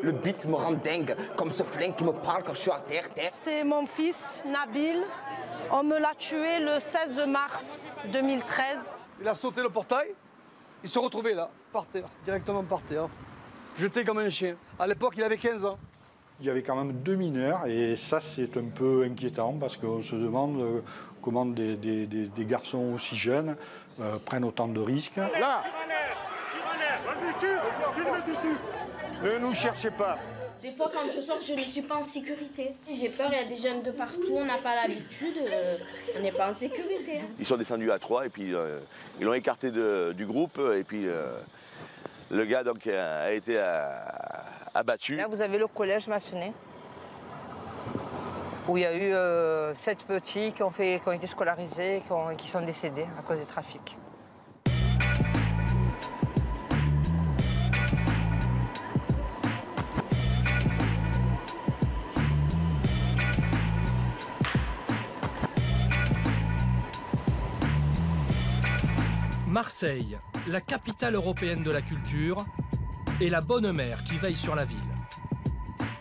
Le beat me rend dingue, comme ce flingue qui me parle quand je suis à terre. C'est mon fils, Nabil. On me l'a tué le 16 mars 2013. Il a sauté le portail, il se retrouvait là, par terre, directement par terre, jeté comme un chien. À l'époque, il avait 15 ans. Il y avait quand même 2 mineurs et ça, c'est un peu inquiétant parce qu'on se demande comment des garçons aussi jeunes prennent autant de risques. Là, vas-y, tire le mec dessus. Ne nous cherchez pas. Des fois, quand je sors, je ne suis pas en sécurité. J'ai peur, il y a des jeunes de partout, on n'a pas l'habitude, on n'est pas en sécurité. Ils sont descendus à 3 et puis ils l'ont écarté du groupe et puis le gars donc, a été abattu. Là, vous avez le collège maçonné où il y a eu 7 petits qui ont été scolarisés, qui sont décédés à cause des trafics. Marseille, la capitale européenne de la culture, et la bonne mère qui veille sur la ville.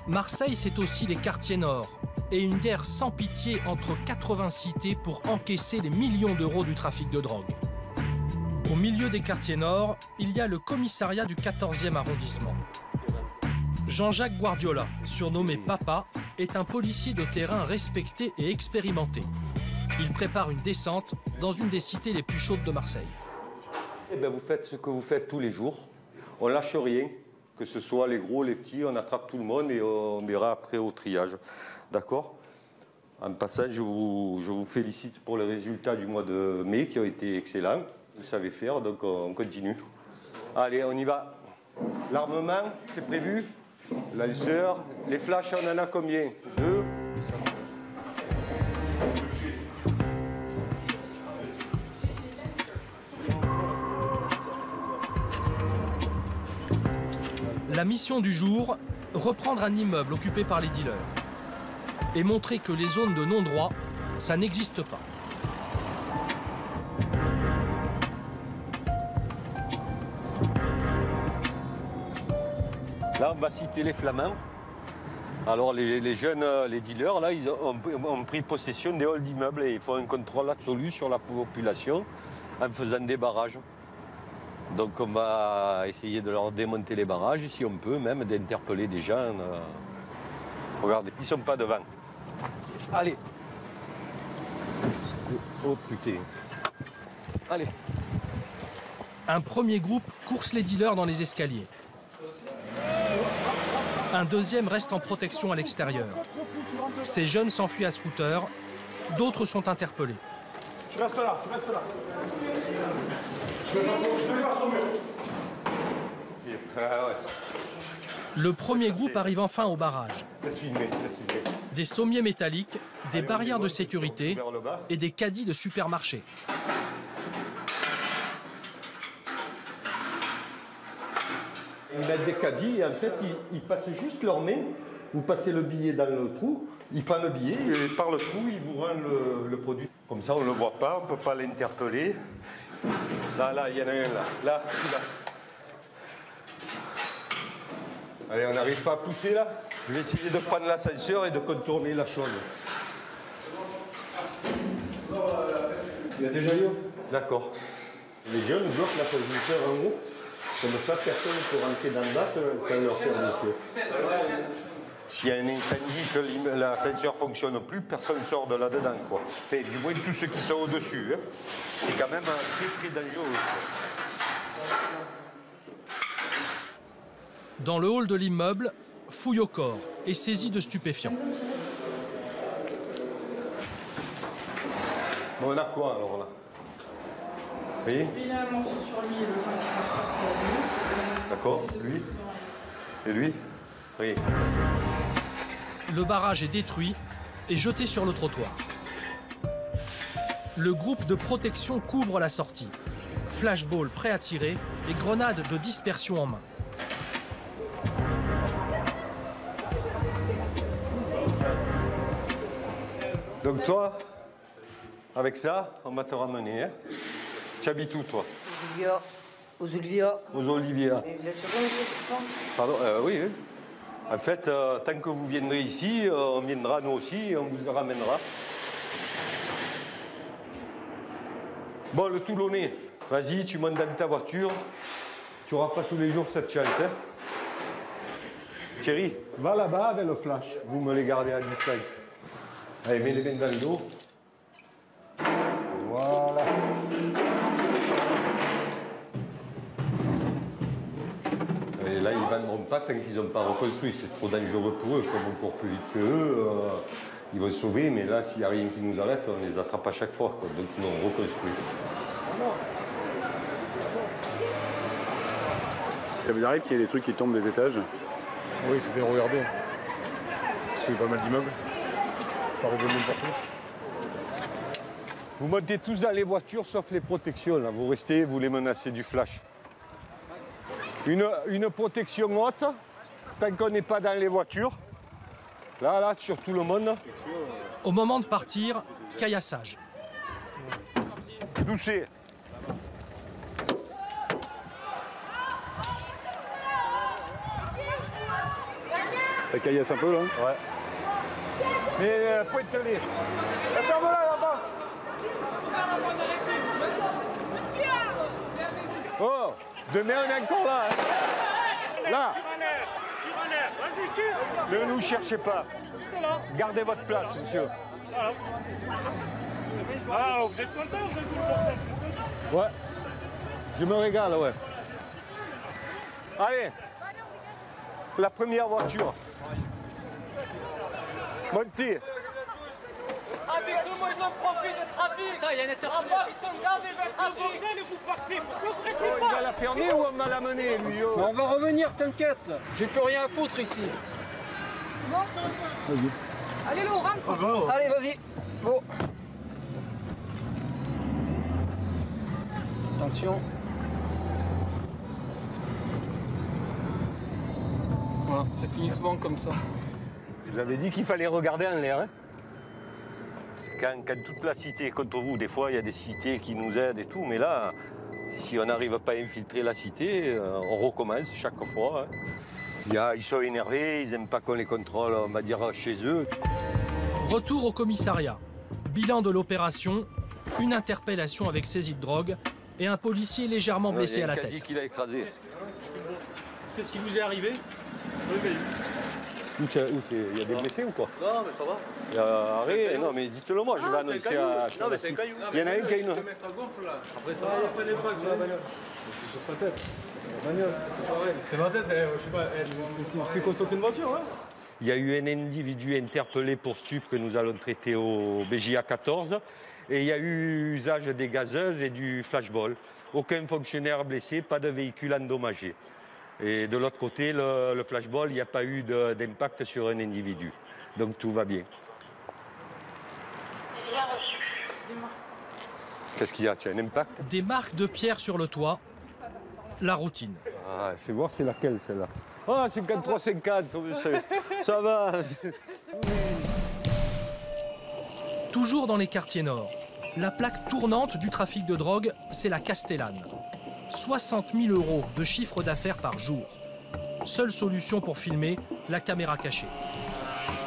Marseille, c'est aussi les quartiers nord et une guerre sans pitié entre 80 cités pour encaisser les millions d'euros du trafic de drogue. Au milieu des quartiers nord, il y a le commissariat du 14e arrondissement. Jean-Jacques Guardiola, surnommé Papa, est un policier de terrain respecté et expérimenté. Il prépare une descente dans une des cités les plus chaudes de Marseille. Eh bien, vous faites ce que vous faites tous les jours. On ne lâche rien, que ce soit les gros, les petits, on attrape tout le monde et on verra après au triage. D'accord? En passant, je vous félicite pour les résultats du mois de mai qui ont été excellents. Vous savez faire, donc on continue. Allez, on y va. L'armement, c'est prévu. Lanceur. Les flashs, on en a combien? 2. La mission du jour, reprendre un immeuble occupé par les dealers et montrer que les zones de non-droit, ça n'existe pas. Là, on va citer les Flamands. Alors, les jeunes, les dealers, là, ils ont pris possession des halls d'immeubles et ils font un contrôle absolu sur la population en faisant des barrages. Donc, on va essayer de leur démonter les barrages, si on peut, même d'interpeller des gens. Regardez, ils ne sont pas devant. Allez. Oh, putain. Allez. Un premier groupe course les dealers dans les escaliers. Un deuxième reste en protection à l'extérieur. Ces jeunes s'enfuient à scooter, d'autres sont interpellés. Tu restes là, tu restes là. Je vais passer au mur. Ah ouais. Le premier groupe arrive enfin au barrage. Laisse filmer, laisse filmer. Des sommiers métalliques, des barrières de sécurité et des caddies de supermarché. Ils mettent des caddies et en fait, ils passent juste leurs mains. Vous passez le billet dans le trou, ils prennent le billet et par le trou, ils vous rendent le produit. Comme ça, on ne le voit pas, on ne peut pas l'interpeller. Là, il y en a un là. Là, celui-là. Allez, on n'arrive pas à pousser là. Je vais essayer de prendre l'ascenseur et de contourner la chose. Il y a déjà eu. D'accord. Les jeunes bloquent l'ascenseur en haut. Comme ça, personne ne peut rentrer dans le bas sans leur faire monsieur. S'il y a un incendie, que l'ascenseur ne fonctionne plus, personne ne sort de là-dedans, quoi. Et du moins, tous ceux qui sont au-dessus, hein. C'est quand même très, très dangereux. Dans le hall de l'immeuble, fouille au corps et saisie de stupéfiants. Bon, on a quoi alors là? Oui. Il a un morceau sur lui, le sang. D'accord, lui. Et lui? Oui. Le barrage est détruit et jeté sur le trottoir. Le groupe de protection couvre la sortie. Flashball prêt à tirer et grenades de dispersion en main. Donc toi, avec ça, on va te ramener. Hein. Tu habites où toi? Aux Oliviers. Aux Oliviers. Mais vous êtes sûr, monsieur, pour ça? Pardon, oui, oui. En fait, tant que vous viendrez ici, on viendra nous aussi et on vous ramènera. Bon, le Toulonnais, vas-y, tu montes dans ta voiture. Tu n'auras pas tous les jours cette chance. Hein. Thierry, va là-bas avec le flash. Vous me les gardez à distance. Allez, mets les mains dans le dos. Voilà. Et là, ils ne vendront pas tant qu'ils n'ont pas reconstruit. C'est trop dangereux pour eux. Comme on court plus vite qu'eux, ils vont se sauver. Mais là, s'il n'y a rien qui nous arrête, on les attrape à chaque fois. Quoi. Donc, nous, on reconstruit. Ça vous arrive qu'il y ait des trucs qui tombent des étages? Oui, il faut bien regarder. Parce qu'il y a pas mal d'immeubles. C'est pas revenu n'importe où. Vous montez tous dans les voitures sauf les protections. Là. Vous restez, vous les menacez du flash. Une protection haute, tant qu'on n'est pas dans les voitures. Là, sur tout le monde. Au moment de partir, caillassage. Doucez. Ça caillasse un peu là? Ouais. Mais pointe-les. Ferme-la la face. Oh, demain on est encore là. Hein. Là. Vas-y, tire. Ne nous cherchez pas. Gardez votre place, monsieur. Ah, vous êtes content, vous êtes content. Ouais. Je me régale, ouais. Allez. La première voiture. Montez. Avec tout le monde, ils en profitent du trafic. Il y a une interruption. Ils sont gavés vers le trafic. Et vous partez. Pourquoi vous restez Oh, il va la fermer ou on va la mener, lui? Oh. On va revenir, t'inquiète. J'ai plus rien à foutre ici. Bon. Allez, Laurent. Allez, vas-y. Go. Attention. Voilà, ça finit souvent comme ça. Je vous avais dit qu'il fallait regarder en l'air. Hein. Quand toute la cité est contre vous, des fois il y a des cités qui nous aident et tout, mais là, si on n'arrive pas à infiltrer la cité, on recommence chaque fois. Hein. Ils sont énervés, ils n'aiment pas qu'on les contrôle, on va dire, chez eux. Retour au commissariat. Bilan de l'opération, une interpellation avec saisie de drogue et un policier légèrement blessé à la tête. Il a dit qu'il a écrasé. Qu'est-ce qui vous est arrivé? Il y a des blessés ou quoi? Non, mais ça va. Arrête, non, mais dites-le moi, je vais annoncer à... Non, mais c'est un caillou. Il y en a un qui a une... Après, ça va. C'est sur sa tête. C'est la bagnole. C'est ma tête, je sais pas. C'est plus costaud qu'une voiture, hein. Il y a eu un individu interpellé pour stup que nous allons traiter au BJA 14. Et il y a eu usage des gazeuses et du flashball. Aucun fonctionnaire blessé, pas de véhicule endommagé. Et de l'autre côté, le flashball, il n'y a pas eu d'impact sur un individu. Donc tout va bien. Qu'est-ce qu'il y a? Tu as un impact? Des marques de pierre sur le toit, la routine. Ah, fais voir c'est laquelle celle-là. Ah, 53-50, ça va. Toujours dans les quartiers nord, la plaque tournante du trafic de drogue, c'est la Castellane. 60 000 € de chiffre d'affaires par jour. Seule solution pour filmer, la caméra cachée.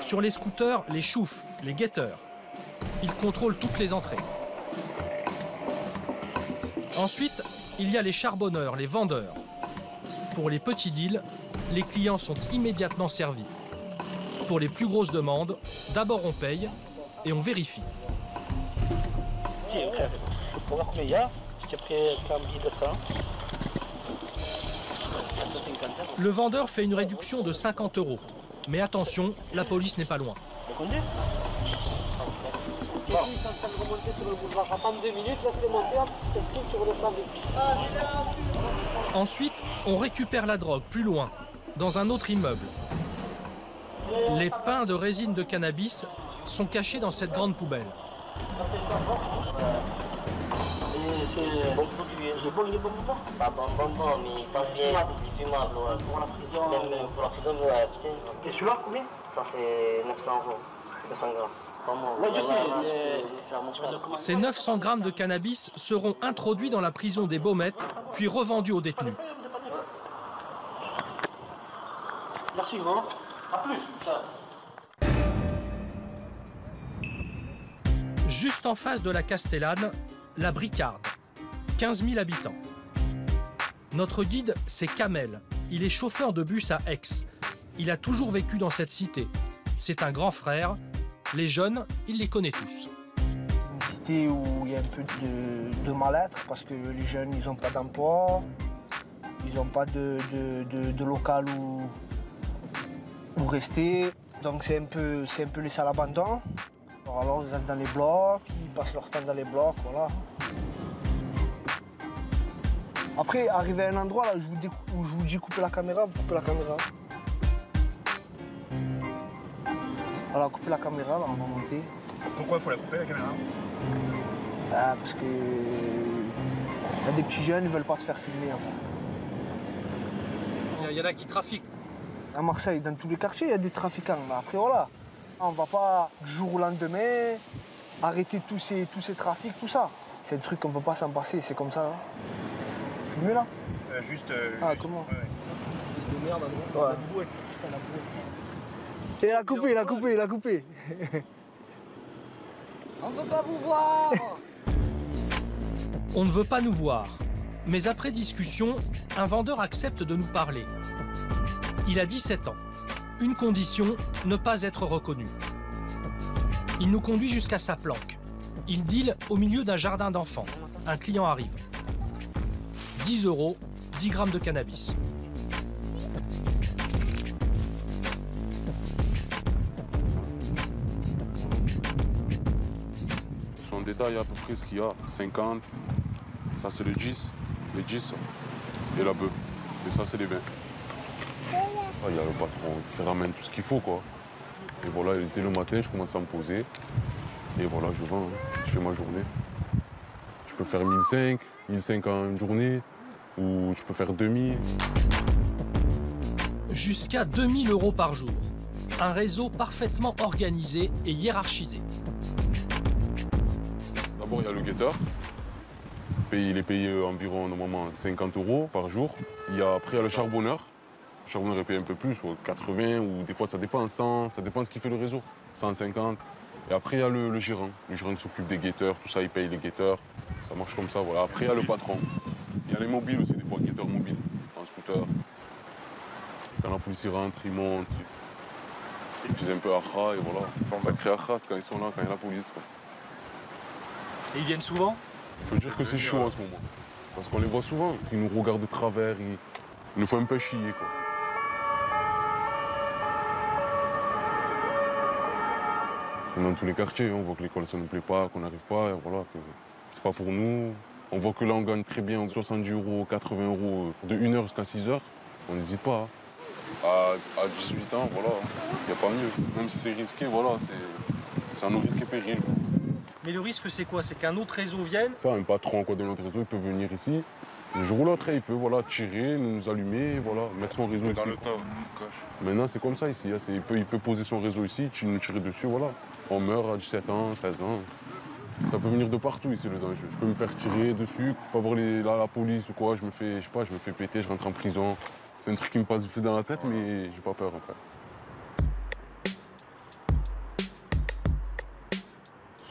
Sur les scooters, les choufs, les guetteurs. Ils contrôlent toutes les entrées. Ensuite, il y a les charbonneurs, les vendeurs. Pour les petits deals, les clients sont immédiatement servis. Pour les plus grosses demandes, d'abord on paye et on vérifie. Le vendeur fait une réduction de 50 €. Mais attention, la police n'est pas loin. Ensuite, on récupère la drogue plus loin, dans un autre immeuble. Les pains de résine de cannabis sont cachés dans cette grande poubelle. C'est bon produit. C'est bon, il est bon ou pas? Pas bon, mais il passe bien, il est fumable. Pour la prison, même pour la prison, putain. Et celui-là, combien? Ça, c'est 900 €, 200 grammes. Ces 900 grammes de cannabis seront introduits dans la prison des Baumettes, puis revendus aux détenus. Merci, à plus. Juste en face de la Castellane, la Bricarde, 15 000 habitants. Notre guide, c'est Kamel. Il est chauffeur de bus à Aix. Il a toujours vécu dans cette cité. C'est un grand frère. Les jeunes, il les connaît tous. C'est une cité où il y a un peu de mal-être parce que les jeunes, ils n'ont pas d'emploi, ils n'ont pas de local où rester. Donc c'est un peu laissé à l'abandon. Alors ils restent dans les blocs, ils passent leur temps dans les blocs, voilà. Après, arrivé à un endroit là, où je vous dis couper la caméra, vous coupez la caméra. Voilà, couper la caméra, là, on va monter. Pourquoi il faut la couper, la caméra? Parce que y a des petits jeunes, ils veulent pas se faire filmer, enfin. Il y en a qui trafiquent. À Marseille, dans tous les quartiers, il y a des trafiquants. Après, voilà, on va pas du jour au lendemain arrêter tous ces trafics, tout ça. C'est un truc qu'on peut pas s'en passer, c'est comme ça. Hein. Filmer là comment Juste de merde, ouais. Il a coupé. On veut pas vous voir. On ne veut pas nous voir. Mais après discussion, un vendeur accepte de nous parler. Il a 17 ans. Une condition, ne pas être reconnu. Il nous conduit jusqu'à sa planque. Il deal au milieu d'un jardin d'enfants. Un client arrive. 10 €, 10 grammes de cannabis. En détail, à peu près ce qu'il y a, 50, ça c'est le 10 et la bœuf. Et ça c'est les 20. Il y a le patron qui ramène tout ce qu'il faut, quoi. Et voilà, dès le matin, je commence à me poser. Et voilà, je vends, je fais ma journée. Je peux faire 1500 en une journée, ou je peux faire 2000. Jusqu'à 2000 € par jour. Un réseau parfaitement organisé et hiérarchisé. D'abord, il y a le guetteur. Il est payé environ normalement 50 € par jour. Après, il y a le charbonneur. Le charbonneur est payé un peu plus, 80 ou des fois ça dépend, 100, ça dépend de ce qu'il fait le réseau, 150. Et après, il y a le gérant qui s'occupe des guetteurs, tout ça, il paye les guetteurs. Ça marche comme ça, voilà. Après, il y a le patron. Il y a les mobiles aussi, des fois, guetteurs mobiles, en scooter. Quand la police rentre, ils montent, ils disent un peu Akha, et voilà. Ça crée Akha quand ils sont là, quand il y a la police. Et ils viennent souvent? On peut dire que c'est chaud en ce moment. Parce qu'on les voit souvent, ils nous regardent de travers, ils nous font un peu chier, quoi. Dans tous les quartiers, on voit que l'école ça ne nous plaît pas, qu'on n'arrive pas, et voilà, que c'est pas pour nous. On voit que là on gagne très bien, 70 €, 80 € de 1h jusqu'à 6h, on n'hésite pas. À 18 ans, voilà, il n'y a pas mieux. Même si c'est risqué, voilà, c'est un nos risques et périls. Mais le risque c'est quoi? C'est qu'un autre réseau vienne? Un patron de notre réseau, il peut venir ici. Le jour ou l'autre, il peut tirer, nous allumer, voilà, mettre son réseau ici. Dans le temps. Maintenant, c'est comme ça ici. Hein, il peut poser son réseau ici, nous tirer dessus, voilà. On meurt à 17 ans, 16 ans. Ça peut venir de partout ici, le danger. Je peux me faire tirer dessus, pas voir la police ou quoi. Je me fais péter, je rentre en prison. C'est un truc qui me passe vite dans la tête, mais j'ai pas peur, en fait.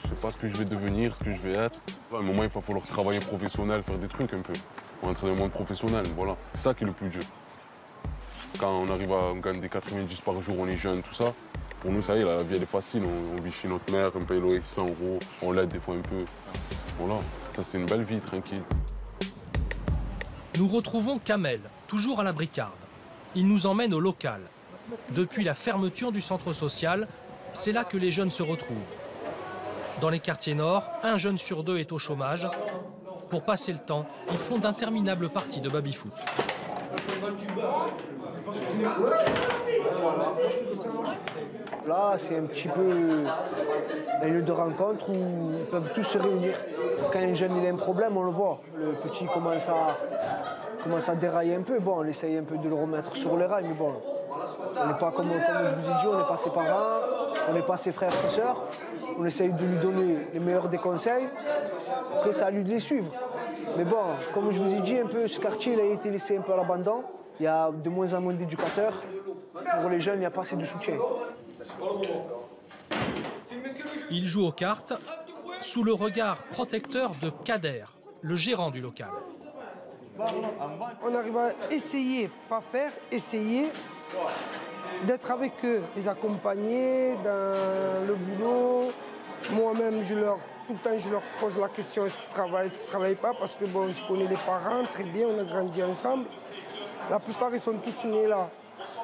Je sais pas ce que je vais devenir, ce que je vais être. À un moment, il va falloir travailler professionnel, faire des trucs un peu. On entre dans le monde professionnel, voilà. C'est ça qui est le plus dur. Quand on arrive à gagner des 90 par jour, on est jeune, tout ça. Pour nous, ça y est, la vie, elle est facile. On vit chez notre mère, on paye le loyer 600 €, on l'aide des fois un peu. Voilà, ça, c'est une belle vie, tranquille. Nous retrouvons Kamel, toujours à la Bricarde. Il nous emmène au local. Depuis la fermeture du centre social, c'est là que les jeunes se retrouvent. Dans les quartiers nord, 1 jeune sur 2 est au chômage. Pour passer le temps, ils font d'interminables parties de baby-foot. Là, c'est un petit peu un lieu de rencontre où ils peuvent tous se réunir. Quand un jeune il a un problème, on le voit. Le petit commence à dérailler un peu. Bon, on essaye un peu de le remettre sur les rails, mais bon, On n'est pas, comme je vous ai dit, on n'est pas ses parents, on n'est pas ses frères, ses sœurs. On essaye de lui donner les meilleurs des conseils. Après, c'est à lui de les suivre. Mais bon, comme je vous ai dit, un peu, ce quartier il a été laissé un peu à l'abandon. Il y a de moins en moins d'éducateurs. Pour les jeunes, il n'y a pas assez de soutien. Il joue aux cartes sous le regard protecteur de Kader, le gérant du local. On arrive à essayer, pas faire, essayer d'être avec eux, les accompagner dans le boulot. Moi-même, tout le temps, je leur pose la question, est-ce qu'ils travaillent, est-ce qu'ils ne travaillent pas, parce que bon, je connais les parents très bien, on a grandi ensemble. La plupart, ils sont tous nés là.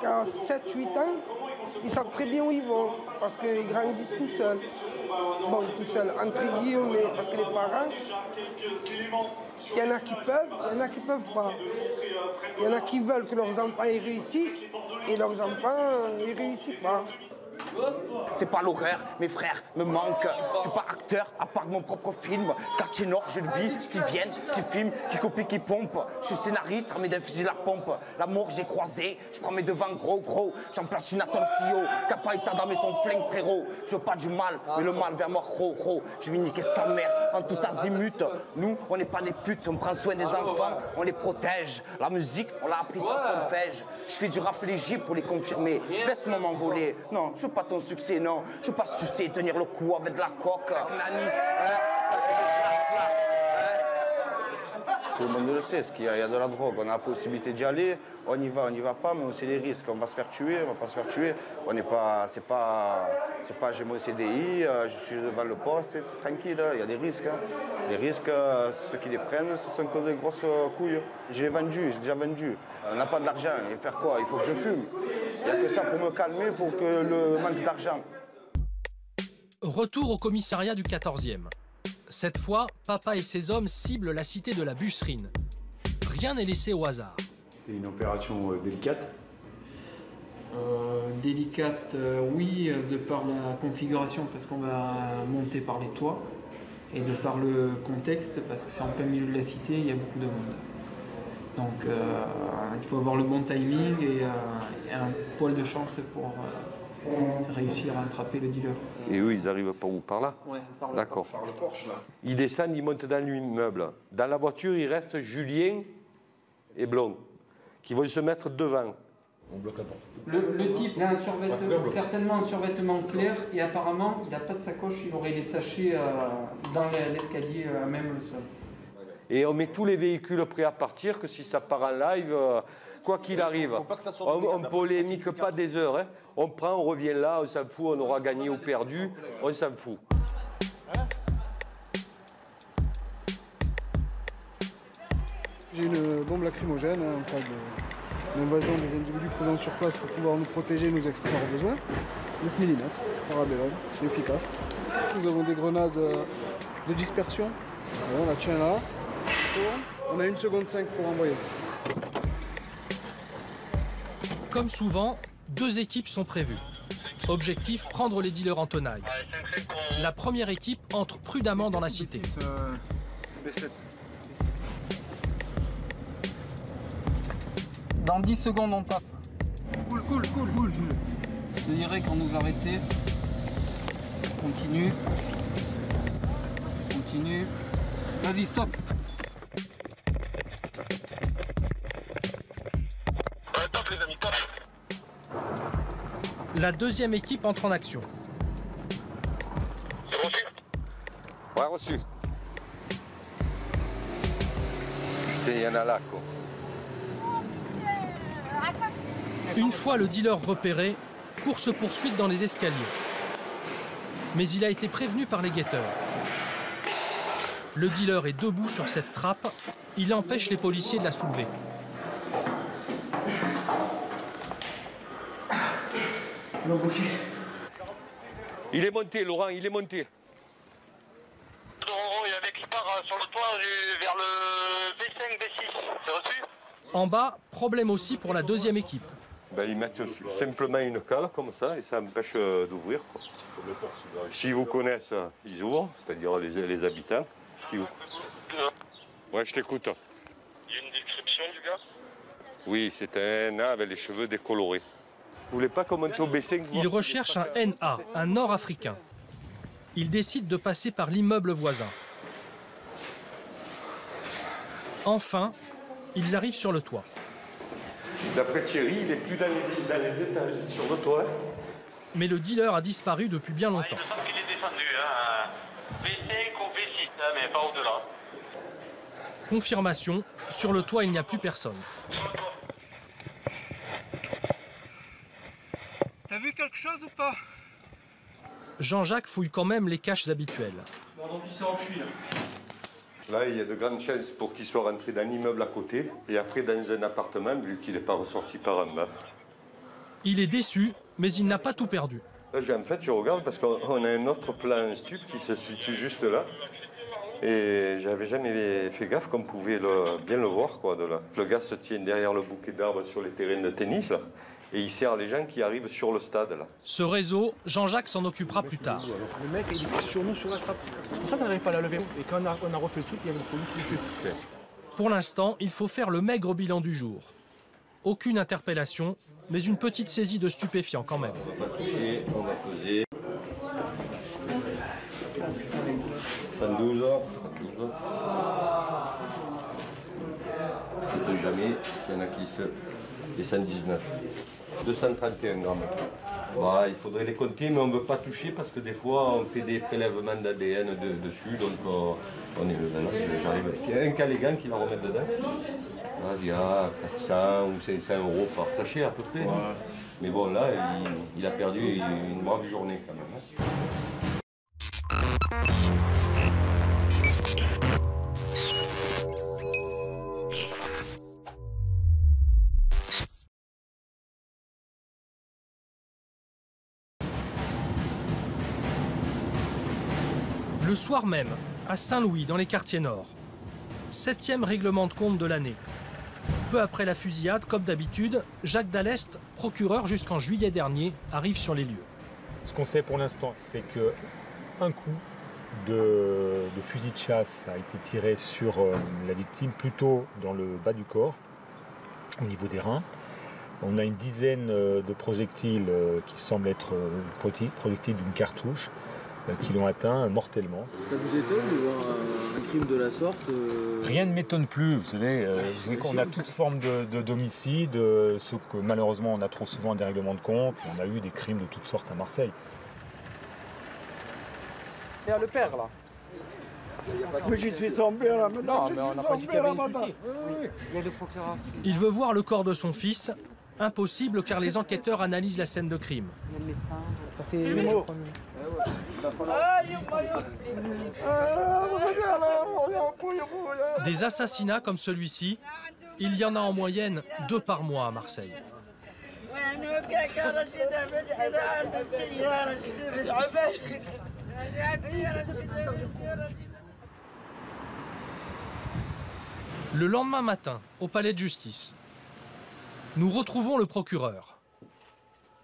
À 7-8 ans, ils savent très bien où ils vont, parce qu'ils grandissent tout seuls. Bon, tout seuls, entre guillemets, parce que les parents, il y en a qui peuvent, il y en a qui ne peuvent pas. Il y en a qui veulent que leurs enfants y réussissent, et leurs enfants n'y réussissent pas. C'est pas l'horreur, mes frères me manquent. Je suis pas acteur, à part mon propre film. Quartier Nord, je le vis, qui viennent, qui filment, qui copient, qui pompent. Je suis scénariste, armé d'un fusil à pompe. La mort, j'ai croisé, je prends mes devants gros. J'en place une à ton CEO, qui a pas eu d'armer son flingue, frérot. Je veux pas du mal, mais le mal vers moi, Je vais niquer sa mère en tout azimut. Nous, on n'est pas des putes, on prend soin des enfants, on les protège. La musique, on l'a appris sur solfège. Je fais du rap léger pour les confirmer. Laisse-moi m'envoler. Non, je veux pas ton succès, non. Je veux pas sucer, tenir le coup avec de la coque. Nani, Tout le monde le sait, il y a de la drogue, on a la possibilité d'y aller, on y va pas, mais on sait les risques. On va se faire tuer, on va pas se faire tuer. On n'est pas, c'est pas j'ai mon CDI, je suis devant le poste, c'est tranquille, il y a des risques. Les risques, ceux qui les prennent, ce sont que des grosses couilles. J'ai déjà vendu. On n'a pas d'argent, et faire quoi? Il faut que je fume. Il n'y a que ça pour me calmer, pour que le manque d'argent. Retour au commissariat du 14e. Cette fois, papa et ses hommes ciblent la cité de la Busserine. Rien n'est laissé au hasard. C'est une opération délicate. Délicate, oui, de par la configuration, parce qu'on va monter par les toits, et de par le contexte, parce que c'est en plein milieu de la cité, il y a beaucoup de monde. Donc il faut avoir le bon timing et un poil de chance pour réussir à attraper le dealer. Et eux, ils arrivent par où? Par là? Ouais, par là. D'accord. Par le Porsche, là. Ils descendent, ils montent dans l'immeuble. Dans la voiture, il reste Julien et Blond, qui vont se mettre devant. On bloque la porte. Le type il a certainement un survêtement clair et apparemment, il n'a pas de sacoche, il aurait les sachets dans l'escalier, même le sol. Et on met tous les véhicules prêts à partir, que si ça part en live, quoi qu'il arrive, on ne polémique pas des heures. Hein. On prend, on revient là, on s'en fout, on aura gagné ou perdu, on s'en fout. J'ai une bombe lacrymogène en cas d'invasion des individus présents sur place pour pouvoir nous protéger et nous extraire au besoin. 9 mm, parabellum, c'est efficace. Nous avons des grenades de dispersion. Voilà, on la tient là. On a 1 seconde 5 pour envoyer. Comme souvent, 2 équipes sont prévues. Objectif, prendre les dealers en tenaille. La première équipe entre prudemment dans la cité. Dans 10 secondes, on tape. Cool. Je te dirais quand nous arrêter. Continue. Vas-y, stop. Top les amis, top. La deuxième équipe entre en action. C'est reçu? Ouais, reçu. Putain, il y en a là, quoi. Une fois le dealer repéré, course-poursuite dans les escaliers. Mais il a été prévenu par les guetteurs. Le dealer est debout sur cette trappe. Il empêche les policiers de la soulever. Il est monté, Laurent, il est monté. Laurent, il y avait qui part sur le toit vers le B5, B6. C'est reçu? En bas, problème aussi pour la deuxième équipe. Ben, ils mettent simplement une cale comme ça et ça empêche d'ouvrir. S'ils vous connaissent, ils ouvrent, c'est-à-dire les habitants. Ouais, je t'écoute. Il y a une description du gars? Oui, c'est un nain avec les cheveux décolorés. Vous voulez pas qu'on monte au B5? Il recherche un NA, un Nord-Africain. Il décide de passer par l'immeuble voisin. Enfin, ils arrivent sur le toit. D'après Thierry, il n'est plus dans les étages, sur le toit. Mais le dealer a disparu depuis bien longtemps. Il me semble qu'il est descendu, hein. V5 ou V6, hein, mais pas au-delà. Confirmation, sur le toit il n'y a plus personne. T'as vu quelque chose ou pas? Jean-Jacques fouille quand même les caches habituelles. Bon, donc il s'est enfui là. Là, il y a de grandes chances pour qu'il soit rentré dans l'immeuble à côté et après dans un appartement, vu qu'il n'est pas ressorti par en bas. Il est déçu, mais il n'a pas tout perdu. Là, en fait, je regarde parce qu'on a un autre plan stup qui se situe juste là. Et j'avais jamais fait gaffe qu'on pouvait bien le voir, quoi, de là. Le gars se tient derrière le bouquet d'arbres sur les terrains de tennis, là, et il sert les gens qui arrivent sur le stade, là. Ce réseau, Jean-Jacques s'en occupera plus tard. Le mec, il était sur nous, sur la trappe. C'est pour ça qu'on n'arrive pas à la lever. Et quand on a refait le truc, il y avait le produit qui était. Pour l'instant, il faut faire le maigre bilan du jour. Aucune interpellation, mais une petite saisie de stupéfiants quand même. On va toucher, on va poser. 112 heures. On ne sait jamais s'il y en a qui se... Et 119. 231 grammes. Bah, il faudrait les compter, mais on ne veut pas toucher parce que des fois, on fait des prélèvements d'ADN dessus, donc on est le j'arrive avec un Callégant qui va remettre dedans. Là, il y a 400 ou 500 euros par sachet à peu près. Ouais. Mais bon, là, il a perdu une brave journée quand même. Le soir même, à Saint-Louis, dans les quartiers nord. 7e règlement de compte de l'année. Peu après la fusillade, comme d'habitude, Jacques Dallest, procureur jusqu'en juillet dernier, arrive sur les lieux. Ce qu'on sait pour l'instant, c'est qu'un coup de fusil de chasse a été tiré sur la victime, plutôt dans le bas du corps, au niveau des reins. On a une dizaine de projectiles qui semblent être projectiles d'une cartouche, qui l'ont atteint mortellement. Ça vous étonne de voir un crime de la sorte Rien ne m'étonne plus, vous savez, on a toute forme d'homicide, sauf que malheureusement on a trop souvent des règlements de compte, on a eu des crimes de toutes sortes à Marseille. Il y a le père là. Oui, je suis son père là, maintenant. Non, mais on n'a pas dit qu'il y avait des soucis. Il y a des procureurs. Il veut voir le corps de son fils. Impossible car les enquêteurs analysent la scène de crime. Il y a le médecin. Ça fait le mot. Des assassinats comme celui-ci, il y en a en moyenne 2 par mois à Marseille. Le lendemain matin, au palais de justice, nous retrouvons le procureur.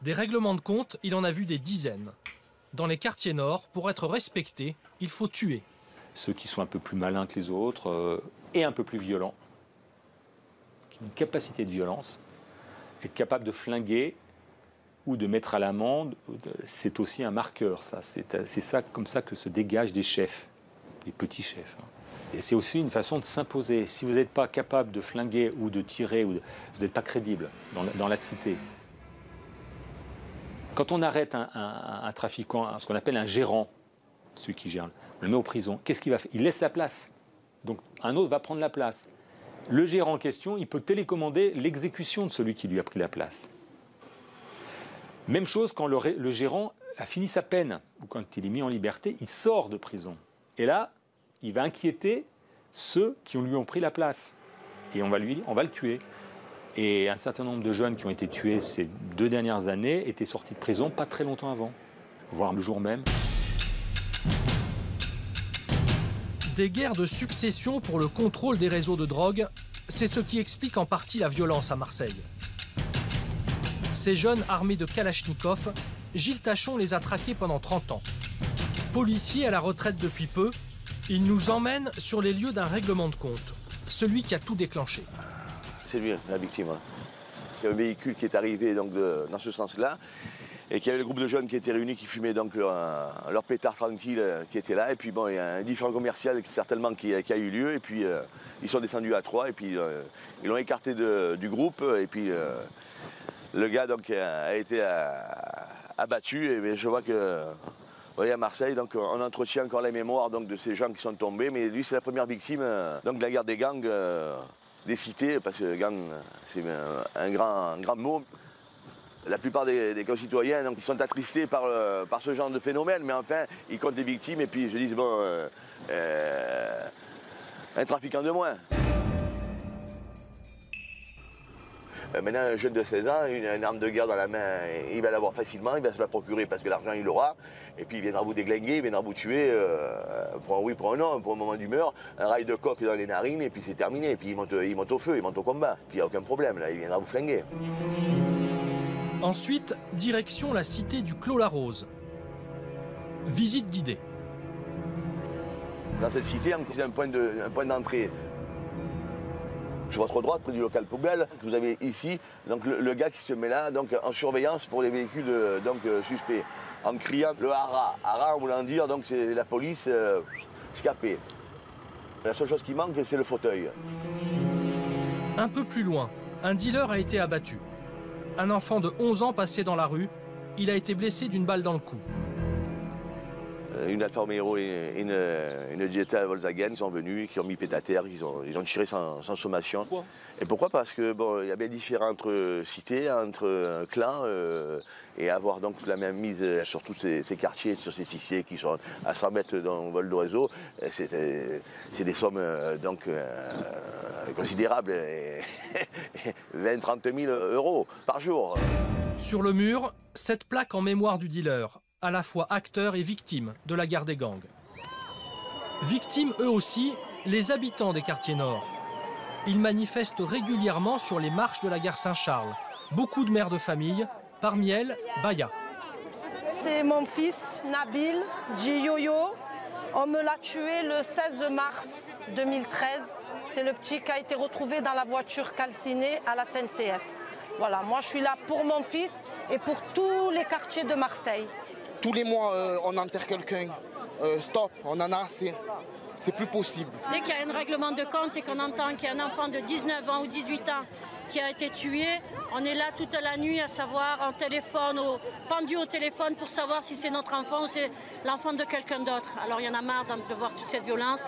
Des règlements de compte, il en a vu des dizaines. Dans les quartiers nord, pour être respecté, il faut tuer. Ceux qui sont un peu plus malins que les autres et un peu plus violents, qui ont une capacité de violence, être capable de flinguer ou de mettre à l'amende, c'est aussi un marqueur. C'est ça, comme ça que se dégagent des chefs, des petits chefs. Et c'est aussi une façon de s'imposer. Si vous n'êtes pas capable de flinguer ou de tirer, vous n'êtes pas crédible dans la cité. Quand on arrête un trafiquant, ce qu'on appelle un gérant, celui qui gère, on le met en prison, qu'est-ce qu'il va faire? Il laisse la place. Donc un autre va prendre la place. Le gérant en question, il peut télécommander l'exécution de celui qui lui a pris la place. Même chose quand le gérant a fini sa peine, ou quand il est mis en liberté, il sort de prison. Et là, il va inquiéter ceux qui lui ont pris la place. Et on va le tuer. Et un certain nombre de jeunes qui ont été tués ces 2 dernières années étaient sortis de prison pas très longtemps avant, voire le jour même. Des guerres de succession pour le contrôle des réseaux de drogue, c'est ce qui explique en partie la violence à Marseille. Ces jeunes armés de Kalachnikov, Gilles Tachon les a traqués pendant 30 ans. Policier à la retraite depuis peu, il nous emmène sur les lieux d'un règlement de compte, celui qui a tout déclenché. C'est lui, la victime. C'est un véhicule qui est arrivé donc, dans ce sens-là. Et qu'il y avait le groupe de jeunes qui étaient réunis, qui fumaient donc leur pétard tranquille qui était là. Et puis bon, il y a un différend commercial certainement qui a eu lieu. Et puis ils sont descendus à 3 et puis ils l'ont écarté du groupe. Et puis le gars donc, a été abattu. Et je vois que, vous voyez, à Marseille, donc, on entretient encore la mémoire donc, de ces gens qui sont tombés. Mais lui, c'est la première victime donc, de la guerre des gangs des cités. Parce que gang, c'est un grand mot. La plupart des concitoyens donc, ils sont attristés par ce genre de phénomène, mais enfin, ils comptent les victimes et puis je dis, bon, un trafiquant de moins. Maintenant, un jeune de 16 ans, une arme de guerre dans la main, il va l'avoir facilement, il va se la procurer parce que l'argent, il l'aura. Et puis, il viendra vous déglinguer, il viendra vous tuer, pour un oui, pour un non, pour un moment d'humeur, un rail de coque dans les narines, et puis c'est terminé. Et puis, il monte au feu, il monte au combat. Puis, il n'y a aucun problème, là, il viendra vous flinguer. Ensuite, direction la cité du Clos-la-Rose. Visite guidée. Dans cette cité, c'est un point d'entrée. Sur votre droite, près du local poubelle, vous avez ici donc, le gars qui se met là donc, en surveillance pour les véhicules suspects, en criant le hara. Hara, en voulant dire, donc c'est la police scapée. La seule chose qui manque, c'est le fauteuil. Un peu plus loin, un dealer a été abattu. Un enfant de 11 ans passé dans la rue, il a été blessé d'une balle dans le cou. Une Alfa Romeo et une Jetta Volkswagen sont venus, qui ont mis pied à terre, ils ont tiré sans sommation. Pourquoi ? Et pourquoi ? Parce que bon, il y avait différentes cités, entre clans, et avoir donc la même mise sur tous ces quartiers, sur ces cités qui sont à 100 mètres dans le vol d'oiseau, c'est des sommes donc considérables, 20-30 000 euros par jour. Sur le mur, cette plaque en mémoire du dealer, à la fois acteurs et victimes de la guerre des gangs. Victimes eux aussi, les habitants des quartiers nord. Ils manifestent régulièrement sur les marches de la gare Saint-Charles. Beaucoup de mères de famille, parmi elles, Baya. C'est mon fils, Nabil Djiyoyo. On me l'a tué le 16 mars 2013. C'est le petit qui a été retrouvé dans la voiture calcinée à la SNCF. Voilà, moi je suis là pour mon fils et pour tous les quartiers de Marseille. Tous les mois, on enterre quelqu'un. Stop, on en a assez. C'est plus possible. Dès qu'il y a un règlement de compte et qu'on entend qu'il y a un enfant de 19 ans ou 18 ans qui a été tué, on est là toute la nuit à savoir en téléphone, pendu au téléphone pour savoir si c'est notre enfant ou c'est l'enfant de quelqu'un d'autre. Alors il y en a marre de voir toute cette violence.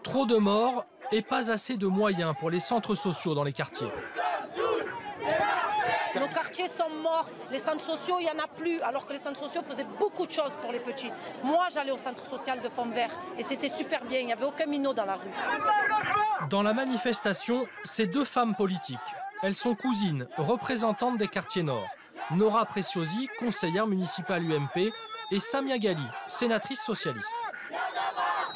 Trop de morts et pas assez de moyens pour les centres sociaux dans les quartiers. Nos quartiers sont morts, les centres sociaux, il n'y en a plus, alors que les centres sociaux faisaient beaucoup de choses pour les petits. Moi, j'allais au centre social de Fontvert et c'était super bien, il n'y avait aucun minot dans la rue. Dans la manifestation, c'est deux femmes politiques. Elles sont cousines, représentantes des quartiers nord. Nora Preciosi, conseillère municipale UMP, et Samia Ghali, sénatrice socialiste.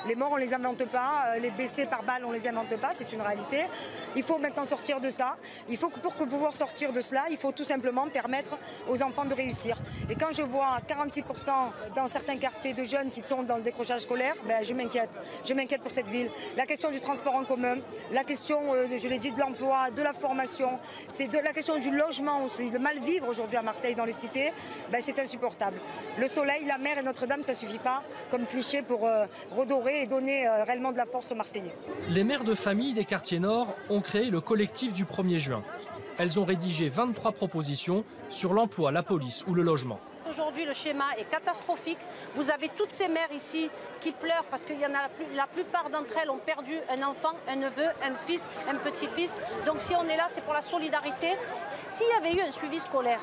Les morts, on ne les invente pas, les blessés par balle, on ne les invente pas, c'est une réalité. Il faut maintenant sortir de ça. Il faut que pour pouvoir sortir de cela, il faut tout simplement permettre aux enfants de réussir. Et quand je vois 46% dans certains quartiers de jeunes qui sont dans le décrochage scolaire, ben, je m'inquiète. Je m'inquiète pour cette ville. La question du transport en commun, la question, je l'ai dit, de l'emploi, de la formation, c'est de la question du logement aussi, le mal vivre aujourd'hui à Marseille dans les cités, ben, c'est insupportable. Le soleil, la mer et Notre-Dame, ça ne suffit pas comme cliché pour redorer et donner réellement de la force aux Marseillais. Les mères de famille des quartiers nord ont créé le collectif du 1er juin. Elles ont rédigé 23 propositions sur l'emploi, la police ou le logement. Aujourd'hui, le schéma est catastrophique. Vous avez toutes ces mères ici qui pleurent parce qu'il y en a la plupart d'entre elles ont perdu un enfant, un neveu, un fils, un petit-fils. Donc si on est là, c'est pour la solidarité. S'il y avait eu un suivi scolaire,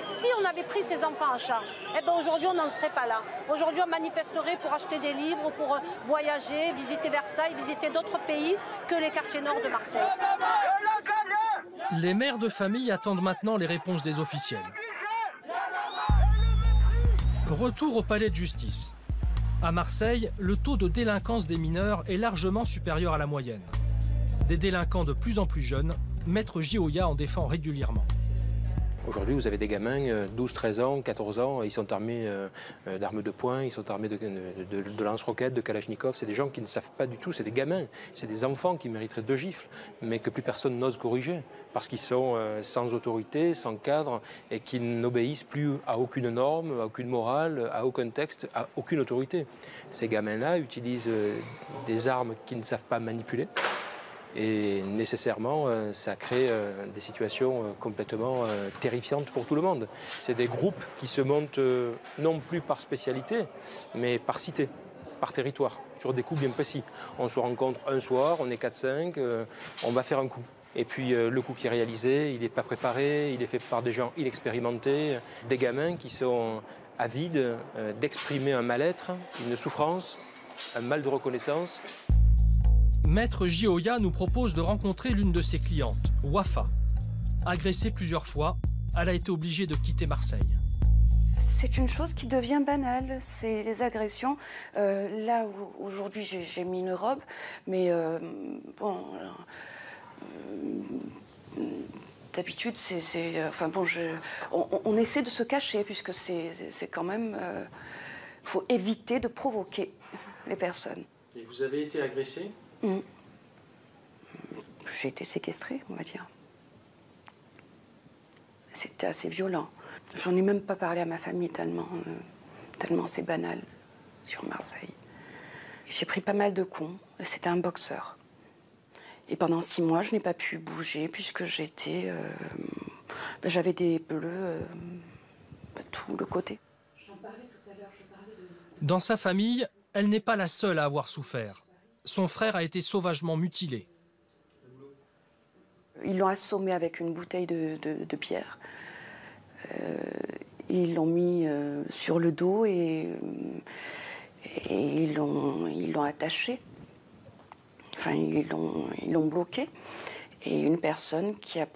si on avait pris ces enfants en charge, eh ben aujourd'hui on n'en serait pas là. Aujourd'hui on manifesterait pour acheter des livres, pour voyager, visiter Versailles, visiter d'autres pays que les quartiers nord de Marseille. Les mères de famille attendent maintenant les réponses des officiels. Retour au palais de justice. À Marseille, le taux de délinquance des mineurs est largement supérieur à la moyenne. Des délinquants de plus en plus jeunes, Maître Gioia en défend régulièrement. Aujourd'hui, vous avez des gamins, 12, 13 ans, 14 ans, ils sont armés d'armes de poing, ils sont armés de lance-roquettes, de kalachnikov. C'est des gens qui ne savent pas du tout, c'est des gamins, c'est des enfants qui mériteraient 2 gifles, mais que plus personne n'ose corriger, parce qu'ils sont sans autorité, sans cadre, et qui n'obéissent plus à aucune norme, à aucune morale, à aucun texte, à aucune autorité. Ces gamins-là utilisent des armes qu'ils ne savent pas manipuler. Et nécessairement, ça crée des situations complètement terrifiantes pour tout le monde. C'est des groupes qui se montent non plus par spécialité, mais par cité, par territoire, sur des coups bien précis. On se rencontre un soir, on est 4-5, on va faire un coup. Et puis le coup qui est réalisé, il n'est pas préparé, il est fait par des gens inexpérimentés, des gamins qui sont avides d'exprimer un mal-être, une souffrance, un mal de reconnaissance. Maître Gioia nous propose de rencontrer l'une de ses clientes, Wafa. Agressée plusieurs fois, elle a été obligée de quitter Marseille. C'est une chose qui devient banale, c'est les agressions. Là, aujourd'hui, j'ai mis une robe, mais bon... d'habitude, enfin bon, on essaie de se cacher, puisque c'est quand même... faut éviter de provoquer les personnes. Et vous avez été agressée ? J'ai été séquestrée, on va dire. C'était assez violent. J'en ai même pas parlé à ma famille tellement c'est banal sur Marseille. J'ai pris pas mal de coups. C'était un boxeur. Et pendant 6 mois, je n'ai pas pu bouger puisque j'avais des bleus tout le côté. Dans sa famille, elle n'est pas la seule à avoir souffert. Son frère a été sauvagement mutilé. Ils l'ont assommé avec une bouteille de bière. Ils l'ont mis sur le dos et ils l'ont attaché. Enfin, ils l'ont bloqué. Et une personne qui a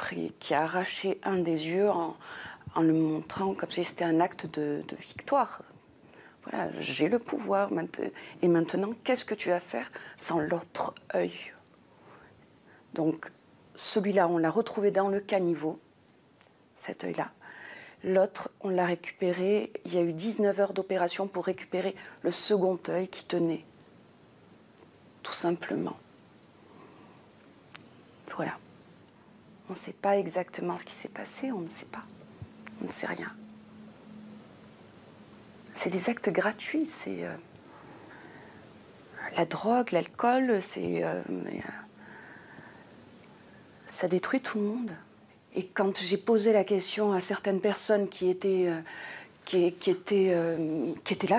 arraché un des yeux en le montrant comme si c'était un acte de victoire. Voilà, j'ai le pouvoir et maintenant, qu'est-ce que tu vas faire sans l'autre œil? Donc, celui-là, on l'a retrouvé dans le caniveau, cet œil-là. L'autre, on l'a récupéré, il y a eu 19 heures d'opération pour récupérer le second œil qui tenait. Tout simplement. Voilà. On ne sait pas exactement ce qui s'est passé, on ne sait pas. On ne sait rien. C'est des actes gratuits, c'est la drogue, l'alcool, ça détruit tout le monde. Et quand j'ai posé la question à certaines personnes qui étaient là,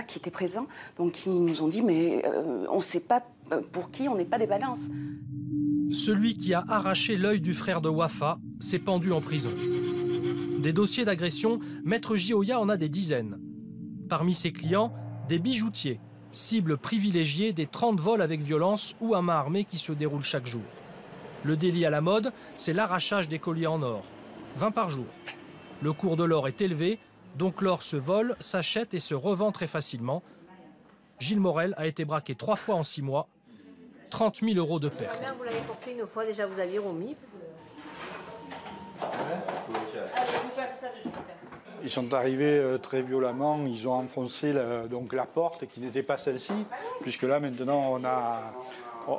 qui étaient présents, donc ils nous ont dit mais on ne sait pas pour qui, on n'est pas des balances. Celui qui a arraché l'œil du frère de Wafa s'est pendu en prison. Des dossiers d'agression, Maître Gioia en a des dizaines. Parmi ses clients, des bijoutiers, cibles privilégiées des 30 vols avec violence ou à main armée qui se déroulent chaque jour. Le délit à la mode, c'est l'arrachage des colliers en or, 20 par jour. Le cours de l'or est élevé, donc l'or se vole, s'achète et se revend très facilement. Gilles Morel a été braqué 3 fois en 6 mois, 30 000 € de perte. Vous l'avez porté une fois, déjà vous aviez remis. Ils sont arrivés très violemment, ils ont enfoncé la porte qui n'était pas celle-ci, puisque là maintenant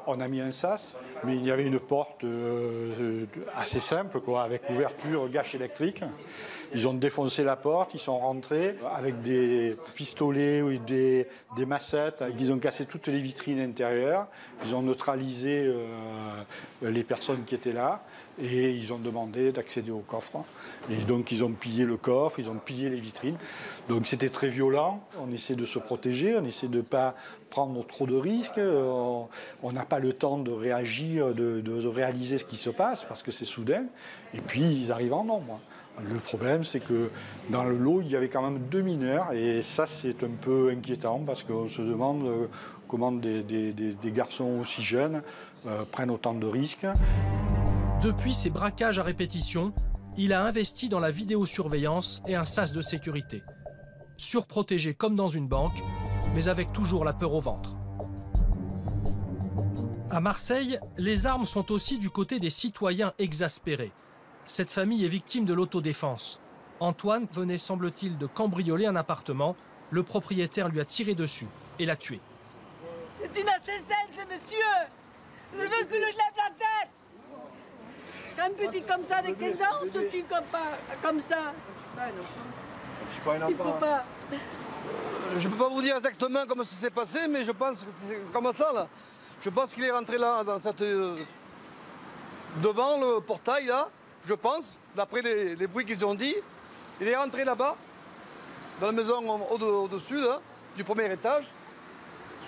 on a mis un sas, mais il y avait une porte assez simple, quoi, avec ouverture, gâche électrique. Ils ont défoncé la porte, ils sont rentrés avec des pistolets ou des massettes, ils ont cassé toutes les vitrines intérieures, ils ont neutralisé les personnes qui étaient là et ils ont demandé d'accéder au coffre. Et donc ils ont pillé le coffre, ils ont pillé les vitrines. Donc c'était très violent, on essaie de se protéger, on essaie de ne pas prendre trop de risques, on n'a pas le temps de réagir, de réaliser ce qui se passe parce que c'est soudain, et puis ils arrivent en nombre. Le problème, c'est que dans le lot, il y avait quand même 2 mineurs, et ça, c'est un peu inquiétant, parce qu'on se demande comment des garçons aussi jeunes prennent autant de risques. Depuis ces braquages à répétition, il a investi dans la vidéosurveillance et un sas de sécurité. Surprotégé comme dans une banque, mais avec toujours la peur au ventre. À Marseille, les armes sont aussi du côté des citoyens exaspérés. Cette famille est victime de l'autodéfense. Antoine venait, semble-t-il, de cambrioler un appartement. Le propriétaire lui a tiré dessus et l'a tué. C'est une assassine, ce monsieur. Je veux que le lève la tête. Un petit comme ça, de 15 ans, on se tue comme ça. Il faut pas. Je ne peux pas vous dire exactement comment ça s'est passé, mais je pense que c'est comme ça, là. Je pense qu'il est rentré là, dans cette... devant le portail, là, je pense, d'après les bruits qu'ils ont dit. Il est rentré là-bas, dans la maison au-dessus, là, du premier étage.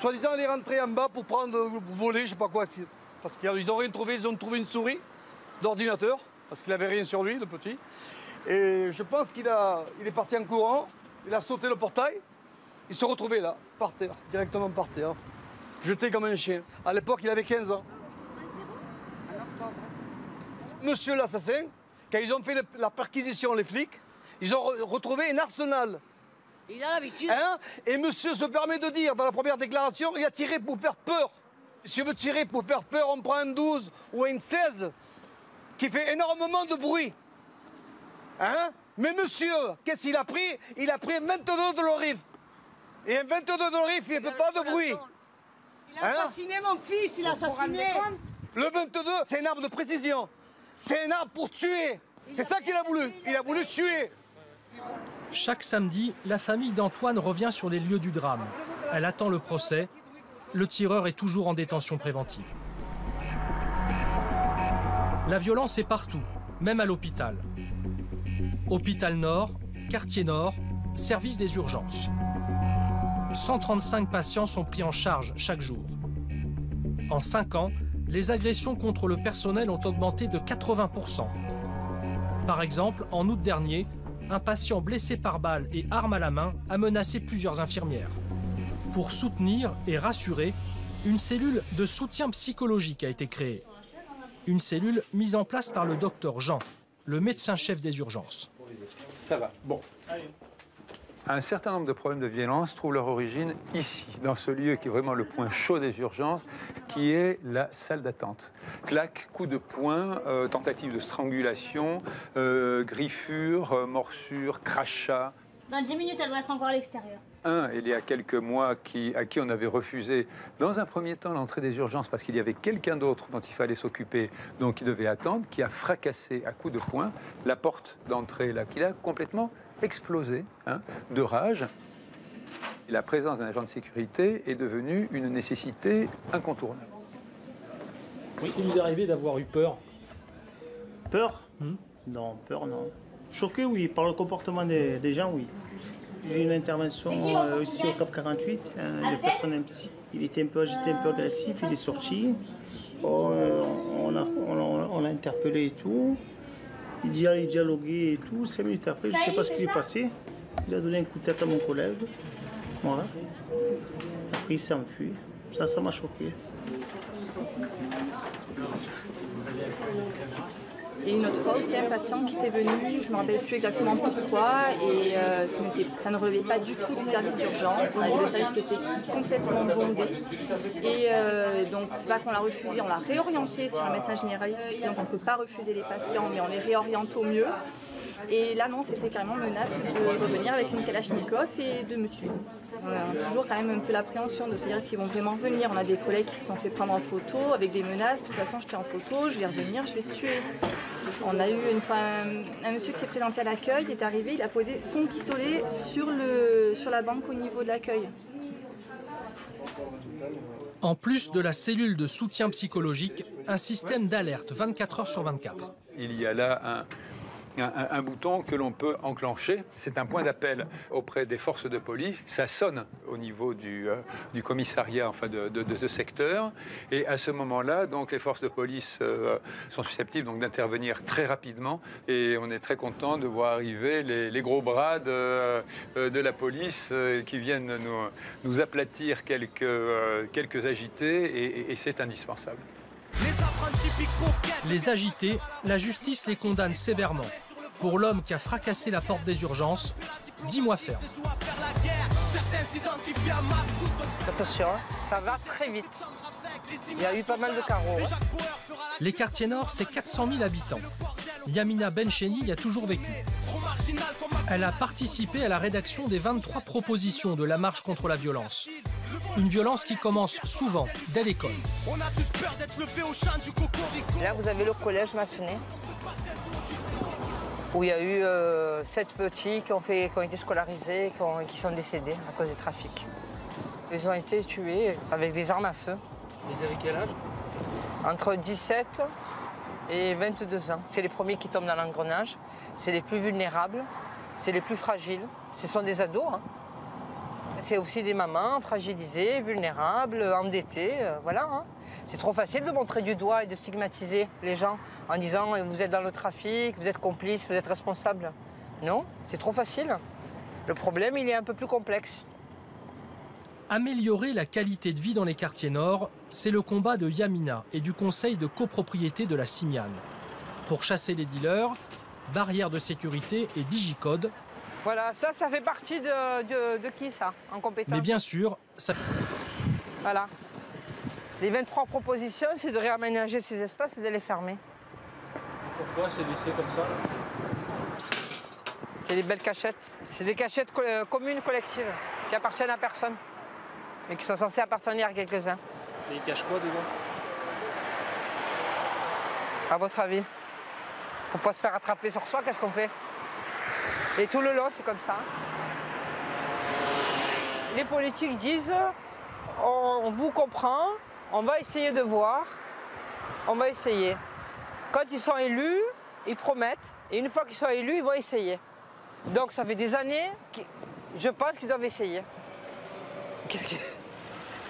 Soi-disant, il est rentré en bas pour voler, je sais pas quoi. Parce qu'ils n'ont rien trouvé, ils ont trouvé une souris d'ordinateur, parce qu'il n'avait rien sur lui, le petit. Et je pense qu'il est parti en courant, il a sauté le portail, il s'est retrouvé là, par terre, directement par terre, jeté comme un chien. À l'époque, il avait 15 ans. Monsieur l'assassin, quand ils ont fait la perquisition, les flics, ils ont retrouvé un arsenal. Il a l'habitude. Hein? Et monsieur se permet de dire, dans la première déclaration, il a tiré pour faire peur. Si on veut tirer pour faire peur, on prend un 12 ou un 16 qui fait énormément de bruit. Hein? Mais monsieur, qu'est-ce qu'il a pris? Il a pris un 22 de l'orif. Et un 22 de l'orif, il ne fait pas de bruit. Il a assassiné mon fils, il a assassiné. Le 22, c'est une arme de précision. C'est une arme pour tuer. C'est ça qu'il a voulu. Il a voulu tuer. Chaque samedi, la famille d'Antoine revient sur les lieux du drame. Elle attend le procès. Le tireur est toujours en détention préventive. La violence est partout, même à l'hôpital. Hôpital Nord, quartier Nord, service des urgences. 135 patients sont pris en charge chaque jour. En 5 ans, les agressions contre le personnel ont augmenté de 80%. Par exemple, en août dernier, un patient blessé par balle et arme à la main a menacé plusieurs infirmières. Pour soutenir et rassurer, une cellule de soutien psychologique a été créée. Une cellule mise en place par le docteur Jean, le médecin-chef des urgences. Ça va, bon. Un certain nombre de problèmes de violence trouvent leur origine ici, dans ce lieu qui est vraiment le point chaud des urgences, qui est la salle d'attente. Claques, coups de poing, tentatives de strangulation, griffures, morsures, crachats. Dans 10 minutes, elle doit être encore à l'extérieur. Il y a quelques mois, à qui on avait refusé, dans un premier temps, l'entrée des urgences parce qu'il y avait quelqu'un d'autre dont il fallait s'occuper, donc il devait attendre, qui a fracassé à coups de poing la porte d'entrée, là, qui a complètement explosé de rage. Et la présence d'un agent de sécurité est devenue une nécessité incontournable. Est-ce qu'il vous est arrivé d'avoir eu peur? Peur? Non, peur non. Choqué, oui. Par le comportement des gens, oui. J'ai eu une intervention ici au Cap 48, de personnel psy. Il était un peu agité, un peu agressif, il est sorti. On l'a interpellé et tout. Il dialoguait et tout. 5 minutes après, je ne sais pas ce qui est passé. Il a donné un coup de tête à mon collègue. Voilà. Après, il s'est enfui. Ça m'a choqué. Et une autre fois aussi, un patient qui était venu, je ne me rappelle plus exactement pourquoi, et ça ne relevait pas du tout du service d'urgence. On avait le service qui était complètement bondé. Et donc, c'est pas qu'on l'a refusé, on l'a réorienté sur un médecin généraliste, parce qu'on ne peut pas refuser les patients, mais on les réoriente au mieux. Et là, non, c'était carrément menace de revenir avec une kalachnikov et de me tuer. On a toujours quand même un peu l'appréhension de se dire s'ils vont vraiment revenir. On a des collègues qui se sont fait prendre en photo avec des menaces. De toute façon, j'étais en photo, je vais revenir, je vais te tuer. On a eu une fois un monsieur qui s'est présenté à l'accueil, il est arrivé, il a posé son pistolet sur la banque au niveau de l'accueil. En plus de la cellule de soutien psychologique, un système d'alerte 24 heures sur 24. Il y a là un bouton que l'on peut enclencher. C'est un point d'appel auprès des forces de police. Ça sonne au niveau du commissariat, enfin de ce secteur. Et à ce moment-là, donc, les forces de police sont susceptibles d'intervenir très rapidement. Et on est très content de voir arriver les gros bras de la police qui viennent nous aplatir quelques agités. Et c'est indispensable. Les agités, la justice les condamne sévèrement. Pour l'homme qui a fracassé la porte des urgences, 10 mois ferme. Attention, ça va très vite. Il y a eu pas mal de carreaux. Ouais. Les quartiers nord, c'est 400 000 habitants. Yamina Bencheni y a toujours vécu. Elle a participé à la rédaction des 23 propositions de la marche contre la violence. Une violence qui commence souvent dès l'école. Là, vous avez le collège maçonné, où il y a eu 7 petits qui ont été scolarisés, qui sont décédés à cause des trafics. Ils ont été tués avec des armes à feu. Ils avaient quel âge? Entre 17 et 22 ans. C'est les premiers qui tombent dans l'engrenage, c'est les plus vulnérables, c'est les plus fragiles. Ce sont des ados. Hein. C'est aussi des mamans fragilisées, vulnérables, endettées, voilà. Hein. C'est trop facile de montrer du doigt et de stigmatiser les gens en disant « vous êtes dans le trafic, vous êtes complice, vous êtes responsable ». Non, c'est trop facile. Le problème, il est un peu plus complexe. Améliorer la qualité de vie dans les quartiers nord, c'est le combat de Yamina et du conseil de copropriété de la Simiane. Pour chasser les dealers, barrières de sécurité et digicode. Voilà, ça fait partie de qui, ça, en compétence? Mais bien sûr, ça... Voilà. Les 23 propositions, c'est de réaménager ces espaces et de les fermer. Pourquoi c'est laissé comme ça? C'est des belles cachettes. C'est des cachettes communes, collectives, qui appartiennent à personne, mais qui sont censées appartenir à quelques-uns. Et ils cachent quoi dedans? À votre avis? Pour pas se faire attraper sur soi, qu'est-ce qu'on fait? Et tout le long, c'est comme ça. Les politiques disent, on vous comprend, on va essayer de voir, on va essayer. Quand ils sont élus, ils promettent, et une fois qu'ils sont élus, ils vont essayer. Donc ça fait des années, je pense qu'ils doivent essayer. Qu'est-ce que...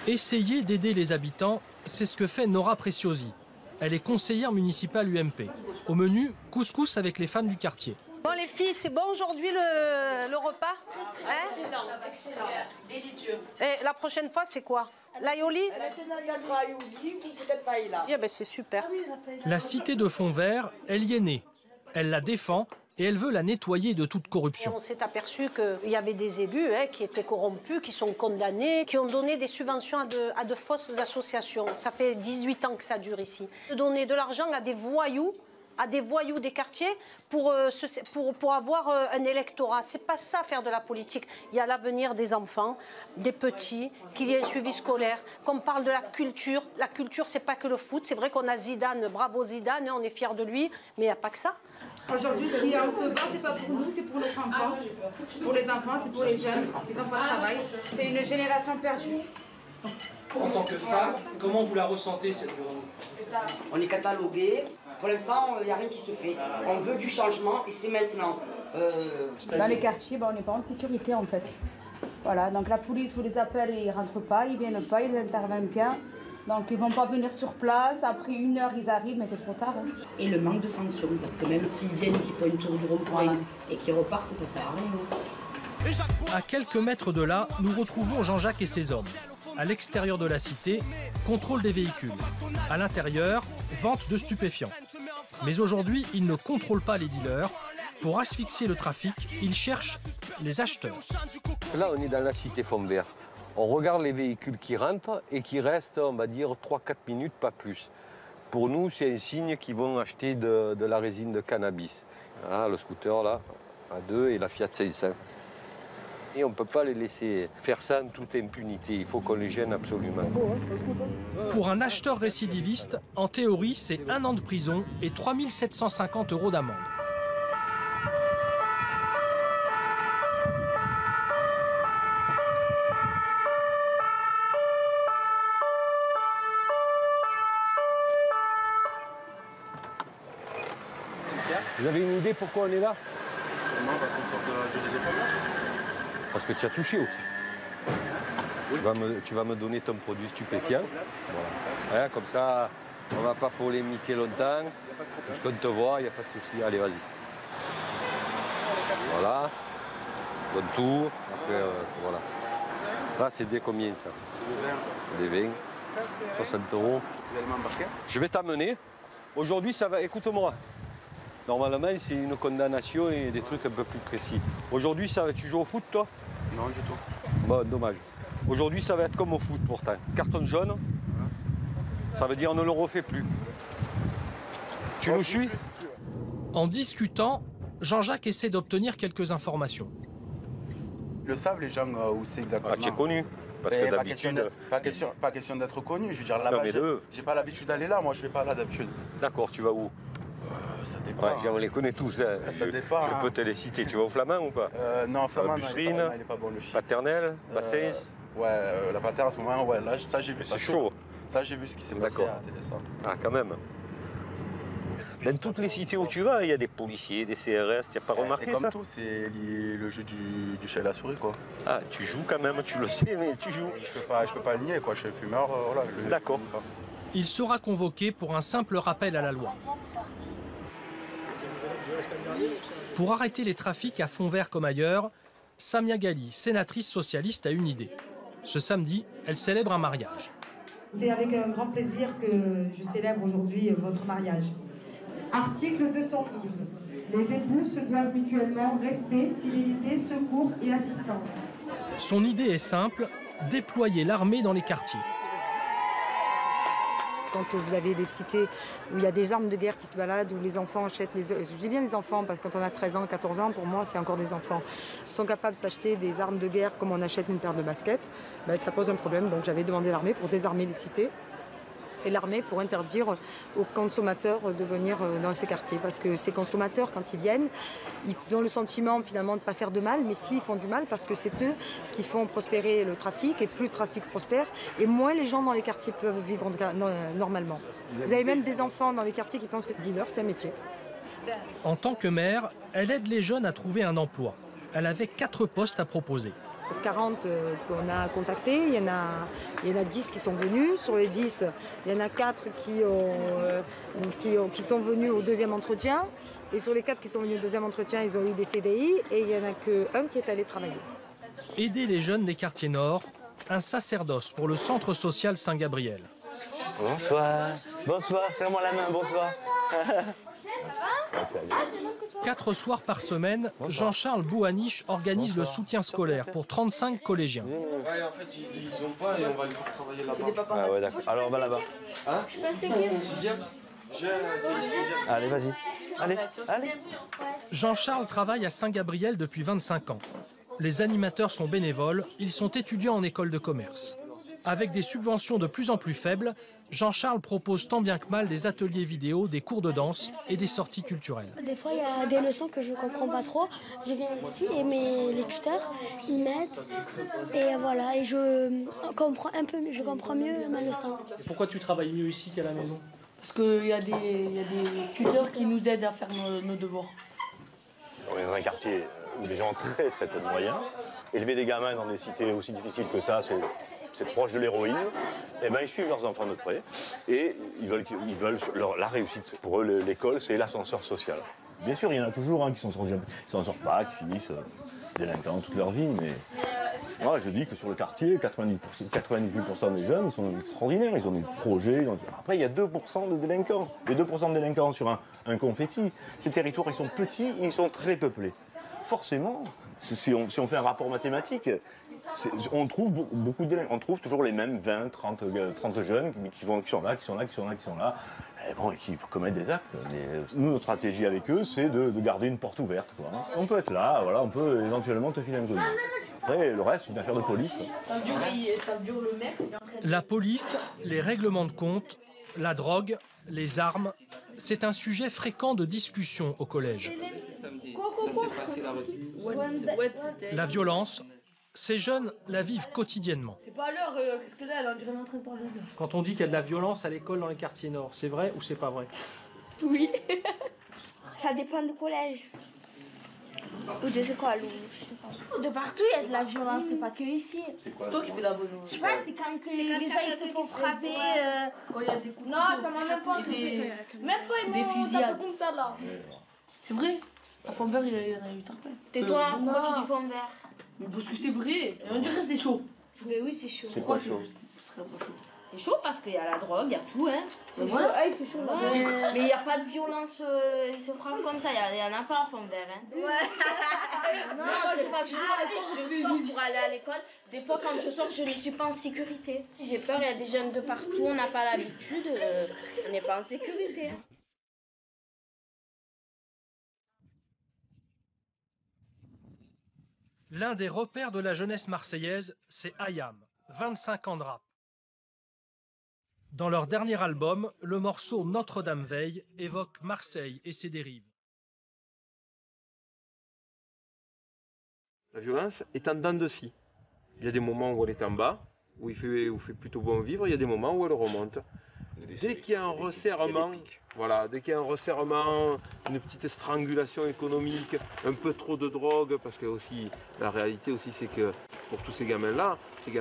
Essayer d'aider les habitants, c'est ce que fait Nora Preciosi. Elle est conseillère municipale UMP. Au menu, couscous avec les femmes du quartier. Bon les filles, c'est bon aujourd'hui le repas? Hein? Excellent, délicieux. Et la prochaine fois, c'est quoi? L'aïoli? L'aïoli ou peut-être paella. Yeah, ben c'est super. La cité de Fond-Vert, elle y est née. Elle la défend et elle veut la nettoyer de toute corruption. On s'est aperçu qu'il y avait des élus qui étaient corrompus, qui sont condamnés, qui ont donné des subventions à de fausses associations. Ça fait 18 ans que ça dure ici. De donner de l'argent à des voyous des quartiers pour avoir un électorat. C'est pas ça, faire de la politique. Il y a l'avenir des enfants, des petits, qu'il y ait un suivi scolaire, qu'on parle de la culture. La culture, c'est pas que le foot. C'est vrai qu'on a Zidane, bravo Zidane, on est fiers de lui, mais il n'y a pas que ça. Aujourd'hui, si on se bat, c'est pas pour nous, c'est pour les enfants. Pour les enfants, c'est pour les jeunes, les enfants travaillent. C'est une génération perdue. En tant que femme, comment vous la ressentez cette journée? On est catalogué. Pour l'instant, il n'y a rien qui se fait. On veut du changement et c'est maintenant. Dans les quartiers, on n'est pas en sécurité en fait. Voilà, donc la police vous les appelle et ils ne rentrent pas, ils ne viennent pas, ils interviennent bien. Donc ils ne vont pas venir sur place, après 1 heure ils arrivent, mais c'est trop tard. Hein. Et le manque de sanctions, parce que même s'ils viennent et qu'ils font une tour du rond-point et qu'ils repartent, ça ne sert à rien. À quelques mètres de là, nous retrouvons Jean-Jacques et ses hommes. À l'extérieur de la cité, contrôle des véhicules. À l'intérieur, vente de stupéfiants. Mais aujourd'hui, ils ne contrôlent pas les dealers. Pour asphyxier le trafic, ils cherchent les acheteurs. Là, on est dans la cité Fond-Vert. On regarde les véhicules qui rentrent et qui restent, on va dire, 3-4 minutes, pas plus. Pour nous, c'est un signe qu'ils vont acheter de la résine de cannabis. Voilà, le scooter, là, à 2 et la Fiat 500. Et on ne peut pas les laisser faire ça en toute impunité. Il faut qu'on les gêne absolument. Pour un acheteur récidiviste, en théorie, c'est 1 an de prison et 3 750 € d'amende. Vous avez une idée pourquoi on est là? Non, parce qu'on sort de désopération. Parce que tu as touché aussi. Oui. Tu vas me donner ton produit stupéfiant. Voilà. Hein, comme ça, on ne va pas polémiquer longtemps. Puisqu'on te voit, il n'y a pas de souci. Allez, vas-y. Voilà. Donne tout. Après, voilà. Là, c'est des combien, ça? C'est des 20. 60 €. Vous allez m'embarquer? Je vais t'amener. Aujourd'hui, ça va... Écoute-moi. Normalement, c'est une condamnation et des trucs un peu plus précis. Aujourd'hui, ça va... Tu joues au foot, toi? Non, du tout. Bon, dommage. Aujourd'hui, ça va être comme au foot, pourtant. Carton jaune, Ça veut dire on ne le refait plus. Tu nous suis? En discutant, Jean-Jacques essaie d'obtenir quelques informations. Le savent les gens où c'est exactement. Ah, tu es connu? Parce que d'habitude... Pas question d'être connu, je veux dire, là-bas, j'ai pas l'habitude d'aller là, moi je vais pas là d'habitude. D'accord, tu vas où? Ça dépend. Ouais, on les connaît tous. Hein. Ça dépend. Je peux te les citer. Tu vas au Flamand ou pas? Non, Flamand, Busserine, il est pas bon le chien. Paternelle, Bassins. Ouais, la patère à ce moment, ouais, là, ça j'ai vu. C'est chaud. Ça j'ai vu ce qui s'est passé à la télé, ça. Ah, quand même. Dans toutes les cités où tu vas, il y a des policiers, des CRS, tu n'as pas remarqué ça? C'est comme tout, c'est le jeu du chat et la souris, quoi. Ah, tu joues quand même, tu le sais, mais tu joues. Je peux pas le nier, quoi, je suis fumeur, voilà. D'accord. Il sera convoqué pour un simple rappel à la loi. Pour arrêter les trafics à fond vert comme ailleurs, Samia Ghali, sénatrice socialiste, a une idée. Ce samedi, elle célèbre un mariage. C'est avec un grand plaisir que je célèbre aujourd'hui votre mariage. Article 212. Les époux se doivent mutuellement respect, fidélité, secours et assistance. Son idée est simple, déployer l'armée dans les quartiers. Quand vous avez des cités où il y a des armes de guerre qui se baladent, où les enfants achètent je dis bien les enfants, parce que quand on a 13 ans, 14 ans, pour moi, c'est encore des enfants. Ils sont capables de s'acheter des armes de guerre comme on achète une paire de baskets. Ben, ça pose un problème, donc j'avais demandé l'armée pour désarmer les cités. Et l'armée pour interdire aux consommateurs de venir dans ces quartiers. Parce que ces consommateurs, quand ils viennent, ils ont le sentiment finalement de ne pas faire de mal, mais si, ils font du mal parce que c'est eux qui font prospérer le trafic, et plus le trafic prospère, et moins les gens dans les quartiers peuvent vivre normalement. Vous avez même des enfants dans les quartiers qui pensent que dealer, c'est un métier. En tant que maire, elle aide les jeunes à trouver un emploi. Elle avait 4 postes à proposer. Sur 40 qu'on a contactés, il y en a 10 qui sont venus. Sur les 10, il y en a 4 qui sont venus au deuxième entretien. Et sur les 4 qui sont venus au deuxième entretien, ils ont eu des CDI. Et il n'y en a qu'un qui est allé travailler. Aider les jeunes des quartiers nord, un sacerdoce pour le centre social Saint-Gabriel. Bonsoir. Bonsoir, serre-moi la main, bonsoir. 4 soirs par semaine, Jean-Charles Bouaniche organise le soutien scolaire pour 35 collégiens. Ouais, en fait, ils ont pas et on va les faire travailler là-bas. Ah ouais, d'accord. Alors on va là-bas. Hein? Je peux le 6e. Allez, vas-y. Allez. Jean-Charles travaille à Saint-Gabriel depuis 25 ans. Les animateurs sont bénévoles, ils sont étudiants en école de commerce. Avec des subventions de plus en plus faibles, Jean-Charles propose tant bien que mal des ateliers vidéo, des cours de danse et des sorties culturelles. Des fois, il y a des leçons que je ne comprends pas trop. Je viens ici et les tuteurs, ils m'aident. Et voilà, et je comprends mieux ma leçon. Pourquoi tu travailles mieux ici qu'à la maison? Parce qu'il y a des tuteurs qui nous aident à faire nos devoirs. On est dans un quartier où les gens ont très très peu de moyens. Élever des gamins dans des cités aussi difficiles que ça, c'est proche de l'héroïsme. Et ben, ils suivent leurs enfants de près et ils veulent la réussite. Pour eux, l'école, c'est l'ascenseur social. Bien sûr, il y en a toujours qui s'en sortent pas, qui finissent délinquants toute leur vie, mais moi, je dis que sur le quartier, 98% des jeunes, ils sont extraordinaires, ils ont des projets. Après, il y a 2% de délinquants. Les 2% de délinquants sur un confetti. Ces territoires, ils sont petits, ils sont très peuplés. Forcément, si on fait un rapport mathématique, on trouve beaucoup de délinquants. On trouve toujours les mêmes 20, 30 jeunes qui sont là. Et bon, qui commettent des actes. Nous, notre stratégie avec eux, c'est de garder une porte ouverte. Quoi. On peut être là, voilà, on peut éventuellement te filer un coup de main. Après, le reste, c'est une affaire de police. Ça dure le mec. La police, les règlements de compte, la drogue, les armes, c'est un sujet fréquent de discussion au collège. La violence, ces jeunes la vivent quotidiennement. C'est pas l'heure, qu'est-ce que là, on dirait en train de parler. Quand on dit qu'il y a de la violence à l'école dans les quartiers nord, c'est vrai ou c'est pas vrai? Oui. Ça dépend du collège. Ou des écoles, ou je sais pas. De partout, il y a de la violence, c'est pas que ici. C'est toi qui fais la bonne. Je sais pas, c'est quand les gens ils se font frapper. Quand il y a des coups. Non, ça m'a même pas trouvé. Même pas, des fusillades. Comme ça là. C'est vrai. À Fond-Vert, il y en a eu tant. Tais-toi, pourquoi tu dis Fond-Vert? Mais parce que c'est vrai. On dirait que c'est chaud. Mais oui, c'est chaud. C'est quoi chaud? C'est chaud parce qu'il y a la drogue, il y a tout, hein. C'est chaud, il fait chaud là. Mais il n'y a pas de violence, ils se frappent comme ça, il y en a pas à fond vert, hein. Non, c'est pas que je sors pour aller à l'école. Des fois, quand je sors, je ne suis pas en sécurité. J'ai peur, il y a des jeunes de partout, on n'a pas l'habitude, on n'est pas en sécurité. Hein. L'un des repères de la jeunesse marseillaise, c'est Ayam, 25 ans de rap. Dans leur dernier album, le morceau Notre-Dame veille évoque Marseille et ses dérives. La violence est en dents de scie. Il y a des moments où elle est en bas, où il fait plutôt bon vivre, il y a des moments où elle remonte. Dès qu'il y a un resserrement, voilà, dès qu'il y a un resserrement, une petite strangulation économique, un peu trop de drogue, parce que aussi, la réalité aussi c'est que pour tous ces gamins-là, il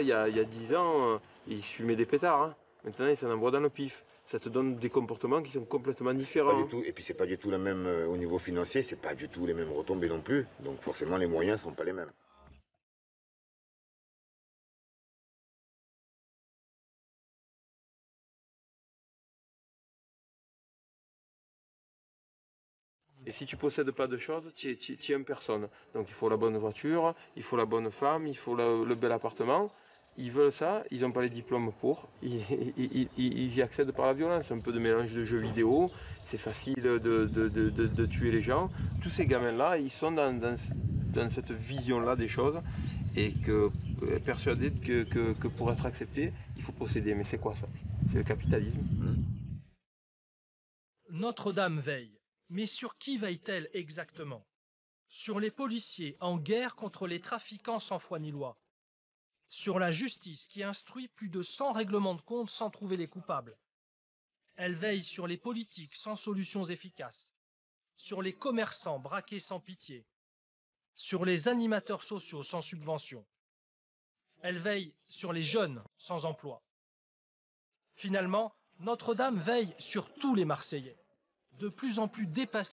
y a 10 ans, ils se fumaient des pétards. Hein. Maintenant, ils s'en envoient dans le pif. Ça te donne des comportements qui sont complètement différents. Pas du tout. Et puis c'est pas du tout la même au niveau financier, c'est pas du tout les mêmes retombées non plus. Donc forcément les moyens sont pas les mêmes. Et si tu possèdes pas de choses, tu es une personne. Donc il faut la bonne voiture, il faut la bonne femme, il faut le bel appartement. Ils veulent ça, ils n'ont pas les diplômes pour, ils y accèdent par la violence, un peu de mélange de jeux vidéo, c'est facile de tuer les gens. Tous ces gamins-là, ils sont dans cette vision-là des choses et persuadés que pour être acceptés, il faut posséder. Mais c'est quoi ça? C'est le capitalisme. Notre-Dame veille. Mais sur qui veille-t-elle exactement? Sur les policiers en guerre contre les trafiquants sans foi ni loi. Sur la justice qui instruit plus de 100 règlements de compte sans trouver les coupables. Elle veille sur les politiques sans solutions efficaces. Sur les commerçants braqués sans pitié. Sur les animateurs sociaux sans subvention. Elle veille sur les jeunes sans emploi. Finalement, Notre-Dame veille sur tous les Marseillais, de plus en plus dépassés